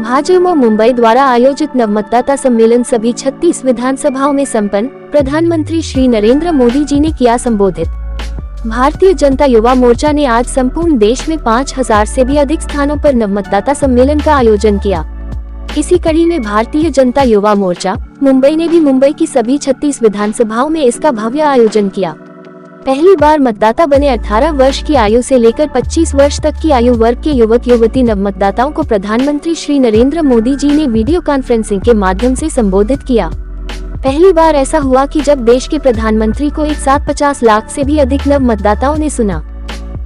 भाजपा मुंबई द्वारा आयोजित नवमतदाता सम्मेलन सभी 36 विधानसभाओं में संपन्न, प्रधानमंत्री श्री नरेंद्र मोदी जी ने किया संबोधित। भारतीय जनता युवा मोर्चा ने आज संपूर्ण देश में 5000 से भी अधिक स्थानों पर नवमतदाता सम्मेलन का आयोजन किया। इसी कड़ी में भारतीय जनता युवा मोर्चा मुंबई ने भी मुंबई की सभी 36 विधानसभाओं में इसका भव्य आयोजन किया। पहली बार मतदाता बने 18 वर्ष की आयु से लेकर 25 वर्ष तक की आयु वर्ग के युवक युवती नवमतदाताओं को प्रधानमंत्री श्री नरेंद्र मोदी जी ने वीडियो कॉन्फ्रेंसिंग के माध्यम से संबोधित किया। पहली बार ऐसा हुआ कि जब देश के प्रधानमंत्री को एक साथ 50 लाख से भी अधिक नवमतदाताओं ने सुना।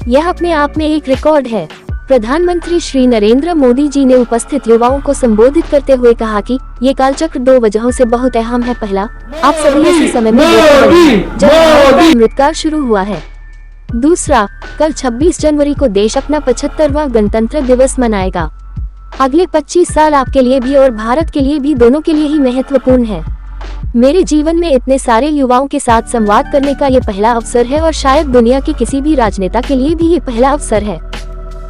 यह अपने आप में एक रिकॉर्ड है। प्रधानमंत्री श्री नरेंद्र मोदी जी ने उपस्थित युवाओं को संबोधित करते हुए कहा कि ये कालचक्र 2 वजहों से बहुत अहम है। पहला, आप सभी ऐसे समय में जब अमृतकाल शुरू हुआ है। दूसरा, कल 26 जनवरी को देश अपना 75वां गणतंत्र दिवस मनाएगा। अगले 25 साल आपके लिए भी और भारत के लिए भी, दोनों के लिए ही महत्वपूर्ण है। मेरे जीवन में इतने सारे युवाओं के साथ संवाद करने का ये पहला अवसर है और शायद दुनिया के किसी भी राजनेता के लिए भी ये पहला अवसर है।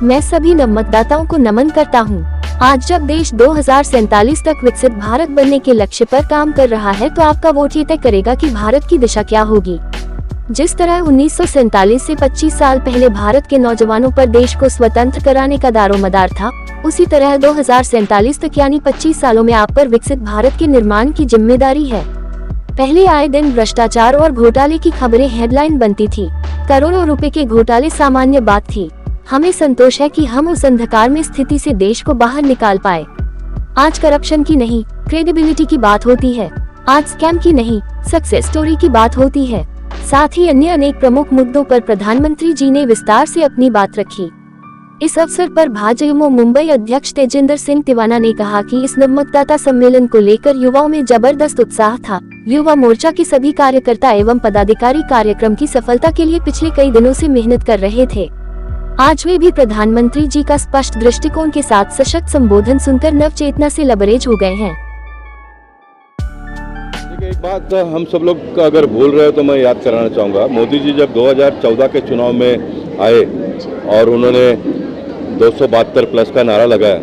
मैं सभी नवमतदाताओं को नमन करता हूँ। आज जब देश 2047 तक विकसित भारत बनने के लक्ष्य पर काम कर रहा है, तो आपका वोट ये तय करेगा कि भारत की दिशा क्या होगी। जिस तरह 1947 से 25 साल पहले भारत के नौजवानों पर देश को स्वतंत्र कराने का दारोमदार था, उसी तरह 2047 तक यानी 25 सालों में आप पर विकसित भारत के निर्माण की जिम्मेदारी है। पहले आए दिन भ्रष्टाचार और घोटाले की खबरें हेडलाइन बनती थी। करोड़ों रुपए के घोटाले सामान्य बात थी। हमें संतोष है कि हम उस अंधकार में स्थिति से देश को बाहर निकाल पाए। आज करप्शन की नहीं, क्रेडिबिलिटी की बात होती है। आज स्कैम की नहीं, सक्सेस स्टोरी की बात होती है। साथ ही अन्य अनेक प्रमुख मुद्दों पर प्रधानमंत्री जी ने विस्तार से अपनी बात रखी। इस अवसर पर भाजपा मुंबई अध्यक्ष तेजिंदर सिंह तिवाना ने कहा कि इस नवमतदाता सम्मेलन को लेकर युवाओं में जबरदस्त उत्साह था। युवा मोर्चा के सभी कार्यकर्ता एवं पदाधिकारी कार्यक्रम की सफलता के लिए पिछले कई दिनों से मेहनत कर रहे थे। आज वे भी प्रधानमंत्री जी का स्पष्ट दृष्टिकोण के साथ सशक्त संबोधन सुनकर नव चेतना से लबरेज हो गए हैं। एक बात हम सब लोग अगर भूल रहे हो तो मैं याद कराना चाहूँगा। मोदी जी जब 2014 के चुनाव में आए और उन्होंने 272 प्लस का नारा लगाया,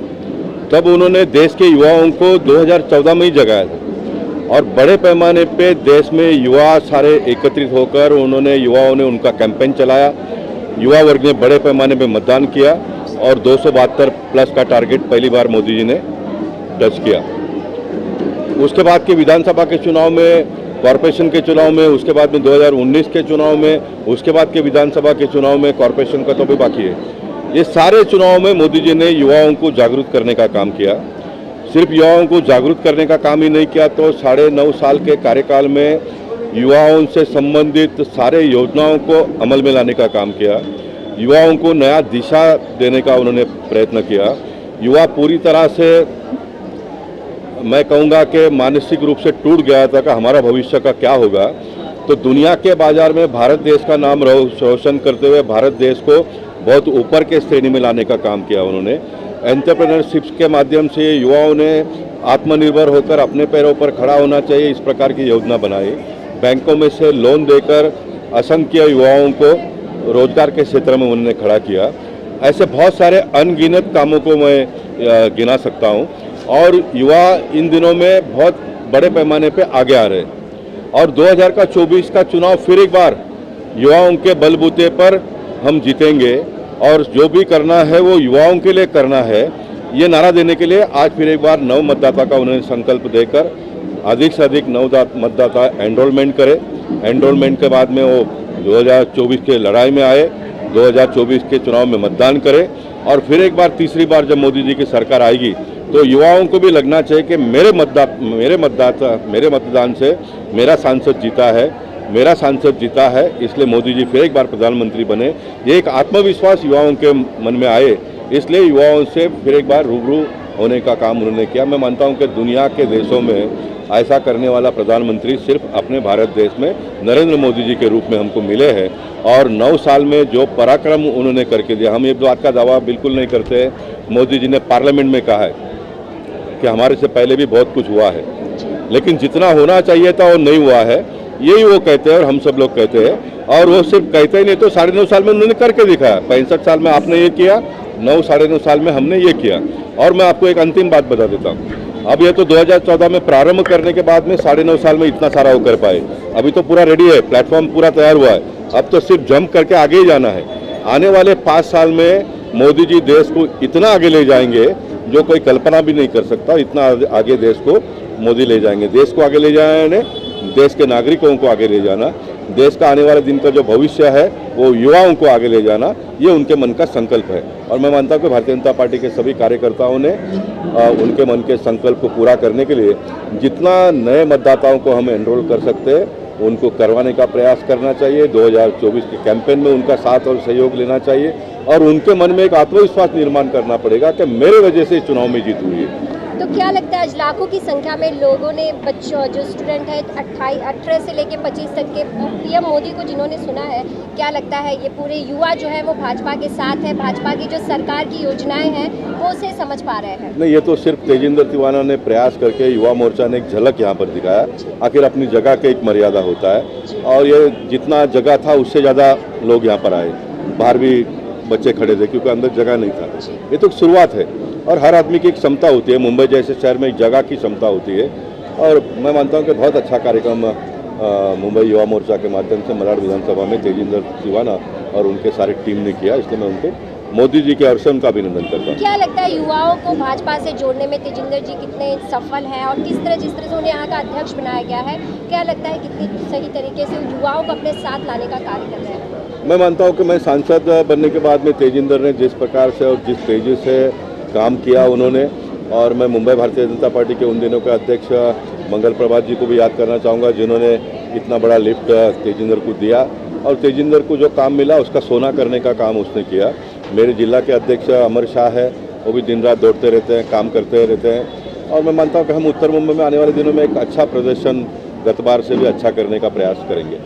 तब उन्होंने देश के युवाओं को 2014 में ही जगाया था और बड़े पैमाने पे देश में युवा सारे एकत्रित होकर उन्होंने युवाओं ने उनका कैंपेन चलाया। युवा वर्ग ने बड़े पैमाने पे मतदान किया और 272 प्लस का टारगेट पहली बार मोदी जी ने टच किया। उसके बाद के विधानसभा के चुनाव में, कॉरपोरेशन के चुनाव में, उसके बाद में 2019 के चुनाव में, उसके बाद के विधानसभा के चुनाव में, कॉरपोरेशन का तो भी बाकी है। ये सारे चुनाव में मोदी जी ने युवाओं को जागरूक करने का काम किया। सिर्फ युवाओं को जागरूक करने का काम ही नहीं किया, तो 9.5 साल के कार्यकाल में युवाओं से संबंधित सारे योजनाओं को अमल में लाने का काम किया। युवाओं को नया दिशा देने का उन्होंने प्रयत्न किया। युवा पूरी तरह से, मैं कहूँगा कि मानसिक रूप से टूट गया था कि हमारा भविष्य का क्या होगा। तो दुनिया के बाजार में भारत देश का नाम रोशन करते हुए भारत देश को बहुत ऊपर के श्रेणी में लाने का काम किया उन्होंने। एंटरप्रेन्योरशिप के माध्यम से युवाओं ने आत्मनिर्भर होकर अपने पैरों पर खड़ा होना चाहिए, इस प्रकार की योजना बनाई। बैंकों में से लोन देकर असंख्य युवाओं को रोजगार के क्षेत्र में उन्होंने खड़ा किया। ऐसे बहुत सारे अनगिनत कामों को मैं गिना सकता हूं और युवा इन दिनों में बहुत बड़े पैमाने पे आगे आ रहे हैं और 2024 का चुनाव फिर एक बार युवाओं के बलबूते पर हम जीतेंगे और जो भी करना है वो युवाओं के लिए करना है। ये नारा देने के लिए आज फिर एक बार नव मतदाता का उन्होंने संकल्प देकर अधिक से अधिक नव मतदाता एनरोलमेंट करें। एनरोलमेंट के बाद में वो 2024 के लड़ाई में आए, 2024 के चुनाव में मतदान करें और फिर एक बार, तीसरी बार जब मोदी जी की सरकार आएगी तो युवाओं को भी लगना चाहिए कि मेरे मतदान से मेरा सांसद जीता है, इसलिए मोदी जी फिर एक बार प्रधानमंत्री बने। ये एक आत्मविश्वास युवाओं के मन में आए, इसलिए युवाओं से फिर एक बार रूबरू होने का काम उन्होंने किया। मैं मानता हूं कि दुनिया के देशों में ऐसा करने वाला प्रधानमंत्री सिर्फ अपने भारत देश में नरेंद्र मोदी जी के रूप में हमको मिले हैं और 9 साल में जो पराक्रम उन्होंने करके दिया, हम ये बात का दावा बिल्कुल नहीं करते। मोदी जी ने पार्लियामेंट में कहा है कि हमारे से पहले भी बहुत कुछ हुआ है, लेकिन जितना होना चाहिए था वो नहीं हुआ है, यही वो कहते हैं और हम सब लोग कहते हैं। और वो सिर्फ कहते ही नहीं, तो 9.5 साल में उन्होंने करके दिखाया। 65 साल में आपने ये किया, 9 साढ़े 9 साल में हमने ये किया। और मैं आपको एक अंतिम बात बता देता हूँ, अब ये तो 2014 में प्रारंभ करने के बाद में 9.5 साल में इतना सारा वो कर पाए। अभी तो पूरा रेडी है, प्लेटफॉर्म पूरा तैयार हुआ है, अब तो सिर्फ जंप करके आगे ही जाना है। आने वाले 5 साल में मोदी जी देश को इतना आगे ले जाएंगे जो कोई कल्पना भी नहीं कर सकता। इतना आगे देश को मोदी ले जाएंगे। देश को आगे ले जाने, देश के नागरिकों को आगे ले जाना, देश का आने वाले दिन का जो भविष्य है वो युवाओं को आगे ले जाना, ये उनके मन का संकल्प है। और मैं मानता हूँ कि भारतीय जनता पार्टी के सभी कार्यकर्ताओं ने उनके मन के संकल्प को पूरा करने के लिए जितना नए मतदाताओं को हम एनरोल कर सकते हैं उनको करवाने का प्रयास करना चाहिए। 2024 के कैंपेन में उनका साथ और सहयोग लेना चाहिए और उनके मन में एक आत्मविश्वास निर्माण करना पड़ेगा कि मेरे वजह से इस चुनाव में जीत हुई है। तो क्या लगता है आज लाखों की संख्या में लोगों ने, बच्चों जो स्टूडेंट है 18 से लेकर 25 तक के पीएम मोदी को जिन्होंने सुना है, क्या लगता है ये पूरे युवा जो है वो भाजपा के साथ है, भाजपा की जो सरकार की योजनाएं हैं वो उसे समझ पा रहे हैं? नहीं, ये तो सिर्फ तेजिंदर तिवाना ने प्रयास करके युवा मोर्चा ने एक झलक यहाँ पर दिखाया। आखिर अपनी जगह के एक मर्यादा होता है और ये जितना जगह था उससे ज़्यादा लोग यहाँ पर आए, बाहर भी बच्चे खड़े थे क्योंकि अंदर जगह नहीं था। ये तो शुरुआत है और हर आदमी की एक क्षमता होती है। मुंबई जैसे शहर में एक जगह की क्षमता होती है और मैं मानता हूँ कि बहुत अच्छा कार्यक्रम मुंबई युवा मोर्चा के माध्यम से मलाड विधानसभा में तेजिंदर तिवाना और उनके सारे टीम ने किया। इसलिए मैं उनको मोदी जी के ओर से उनका अभिनंदन करता हूँ। क्या लगता है युवाओं को भाजपा से जोड़ने में तेजिंदर जी कितने सफल हैं और जिस तरह से उन्हें यहाँ का अध्यक्ष बनाया गया है, क्या लगता है कितनी सही तरीके से युवाओं को अपने साथ लाने का कार्य कर रहे हैं? मैं मानता हूँ कि मैं सांसद बनने के बाद में तेजिंदर ने जिस प्रकार से और जिस तेजी से काम किया उन्होंने, और मैं मुंबई भारतीय जनता पार्टी के उन दिनों के अध्यक्ष मंगल प्रभात जी को भी याद करना चाहूँगा जिन्होंने इतना बड़ा लिफ्ट तेजिंदर को दिया और तेजिंदर को जो काम मिला उसका सोना करने का काम उसने किया। मेरे जिला के अध्यक्ष अमर शाह है, वो भी दिन रात दौड़ते रहते हैं, काम करते रहते हैं और मैं मानता हूँ कि हम उत्तर मुंबई में आने वाले दिनों में एक अच्छा प्रदर्शन गत बार से भी अच्छा करने का प्रयास करेंगे।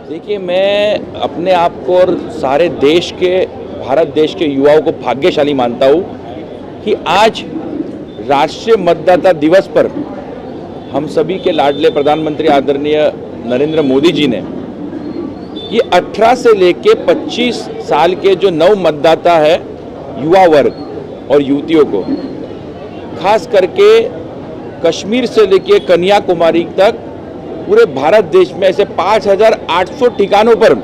देखिए, मैं अपने आप को और सारे देश के, भारत देश के युवाओं को भाग्यशाली मानता हूँ कि आज राष्ट्रीय मतदाता दिवस पर हम सभी के लाडले प्रधानमंत्री आदरणीय नरेंद्र मोदी जी ने ये 18 से लेके 25 साल के जो नव मतदाता है युवा वर्ग और युवतियों को, खास करके कश्मीर से लेके कन्याकुमारी तक पूरे भारत देश में ऐसे 5,800 ठिकानों पर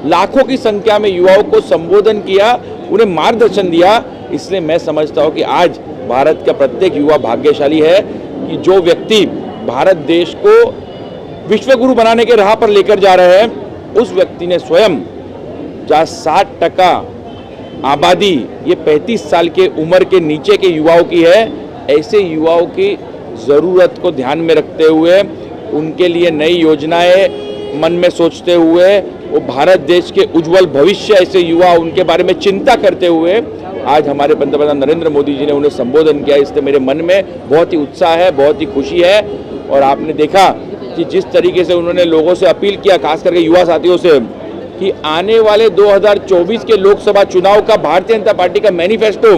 लाखों की संख्या में युवाओं को संबोधन किया, उन्हें मार्गदर्शन दिया। इसलिए मैं समझता हूं कि आज भारत का प्रत्येक युवा भाग्यशाली है कि जो व्यक्ति भारत देश को विश्व गुरु बनाने के राह पर लेकर जा रहे हैं, उस व्यक्ति ने स्वयं जहाँ 60% आबादी ये 35 साल के उम्र के नीचे के युवाओं की है, ऐसे युवाओं की ज़रूरत को ध्यान में रखते हुए उनके लिए नई योजनाएं मन में सोचते हुए वो भारत देश के उज्जवल भविष्य, ऐसे युवा उनके बारे में चिंता करते हुए आज हमारे पंतप्रधान नरेंद्र मोदी जी ने उन्हें संबोधन किया। इससे मेरे मन में बहुत ही उत्साह है, बहुत ही खुशी है। और आपने देखा कि जिस तरीके से उन्होंने लोगों से अपील किया, खास करके युवा साथियों से, कि आने वाले 2024 के लोकसभा चुनाव का भारतीय जनता पार्टी का मैनिफेस्टो,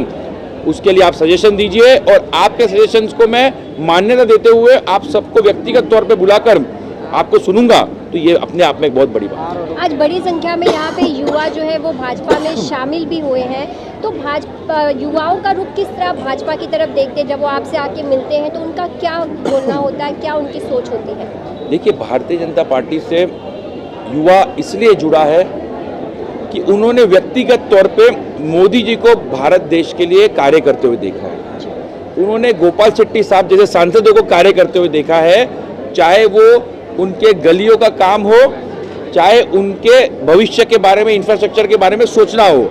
उसके लिए आप सजेशन दीजिए और आपके सजेशंस को मैं मान्यता देते हुए आप सबको व्यक्तिगत तौर पे बुलाकर आपको सुनूंगा, तो ये अपने आप में एक बहुत बड़ी बात है। आज बड़ी संख्या में यहाँ पे युवा जो है वो भाजपा में शामिल भी हुए हैं, तो भाजपा युवाओं का रुख किस तरह भाजपा की तरफ देखते हैं? जब वो आपसे आके मिलते हैं तो उनका क्या बोलना होता है, क्या उनकी सोच होती है? देखिए, भारतीय जनता पार्टी से युवा इसलिए जुड़ा है कि उन्होंने व्यक्तिगत तौर पे मोदी जी को भारत देश के लिए कार्य करते हुए देखा है। उन्होंने गोपाल शेट्टी साहब जैसे सांसदों को कार्य करते हुए देखा है, चाहे वो उनके गलियों का काम हो, चाहे उनके भविष्य के बारे में, इंफ्रास्ट्रक्चर के बारे में सोचना हो।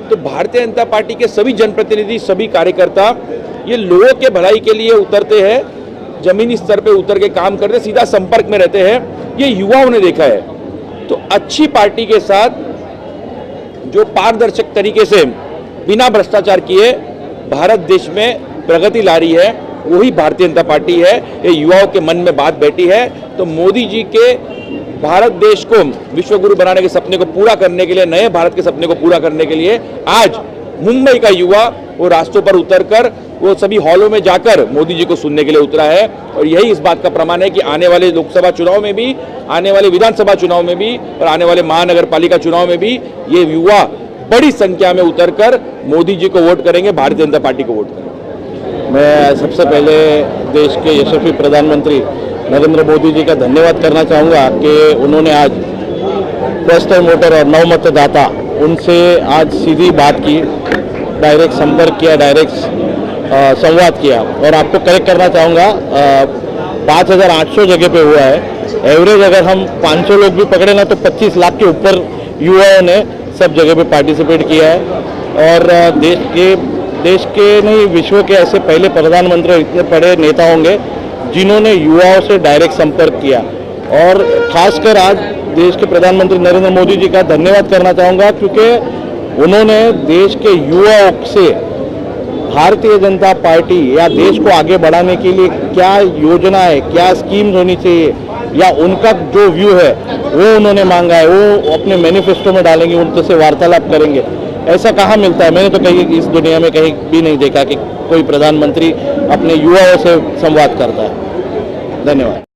तो भारतीय जनता पार्टी के सभी जनप्रतिनिधि, सभी कार्यकर्ता ये लोगों के भलाई के लिए उतरते हैं, जमीनी स्तर पे उतर के काम करते, सीधा संपर्क में रहते हैं। ये युवाओं ने देखा है। तो अच्छी पार्टी के साथ जो पारदर्शक तरीके से बिना भ्रष्टाचार किए भारत देश में प्रगति ला रही है, वही भारतीय जनता पार्टी है। ये युवाओं के मन में बात बैठी है। तो मोदी जी के भारत देश को विश्व गुरु बनाने के सपने को पूरा करने के लिए, नए भारत के सपने को पूरा करने के लिए आज मुंबई का युवा वो रास्तों पर उतरकर, वो सभी हॉलों में जाकर मोदी जी को सुनने के लिए उतरा है। और यही इस बात का प्रमाण है कि आने वाले लोकसभा चुनाव में भी, आने वाले विधानसभा चुनाव में भी और आने वाले महानगर पालिका चुनाव में भी ये युवा बड़ी संख्या में उतरकर मोदी जी को वोट करेंगे, भारतीय जनता पार्टी को वोट करेंगे। मैं सबसे पहले देश के यशस्वी प्रधानमंत्री नरेंद्र मोदी जी का धन्यवाद करना चाहूँगा कि उन्होंने आज फर्स्ट टाइम वोटर और नव मतदाता उनसे आज सीधी बात की, डायरेक्ट संपर्क किया, डायरेक्ट संवाद किया। और आपको करेक्ट करना चाहूँगा, 5,800 जगह पे हुआ है। एवरेज अगर हम 500 लोग भी पकड़े ना तो 25 लाख के ऊपर युवाओं ने सब जगह पे पार्टिसिपेट किया है। और देश के नहीं, विश्व के ऐसे पहले प्रधानमंत्री, इतने बड़े नेता होंगे जिन्होंने युवाओं से डायरेक्ट संपर्क किया। और खासकर आज देश के प्रधानमंत्री नरेंद्र मोदी जी का धन्यवाद करना चाहूँगा, क्योंकि उन्होंने देश के युवाओं से भारतीय जनता पार्टी या देश को आगे बढ़ाने के लिए क्या योजना है, क्या स्कीम्स होनी चाहिए, या उनका जो व्यू है वो उन्होंने मांगा है, वो अपने मैनिफेस्टो में डालेंगे, उनसे वार्तालाप करेंगे। ऐसा कहाँ मिलता है? मैंने तो कहीं इस दुनिया में कहीं भी नहीं देखा कि कोई प्रधानमंत्री अपने युवाओं से संवाद करता है। धन्यवाद।